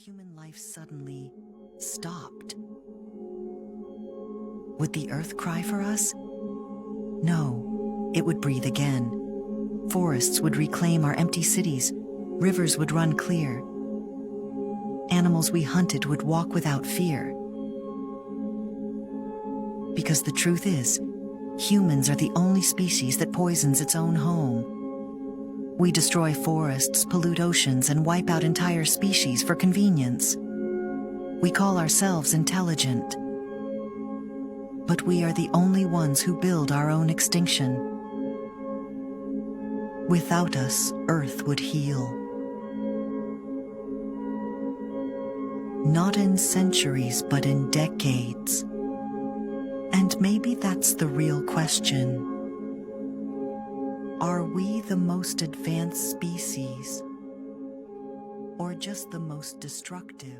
human life suddenly stopped? Would the earth cry for us? No, it would breathe again. Forests would reclaim our empty cities. Rivers would run clear. Animals we hunted would walk without fear. Because the truth is, humans are the only species that poisons its own home. We destroy forests, pollute oceans, and wipe out entire species for convenience. We call ourselves intelligent. But we are the only ones who build our own extinction. Without us, Earth would heal. Not in centuries, but in decades. And maybe that's the real question. Are we the most advanced species, or just the most destructive?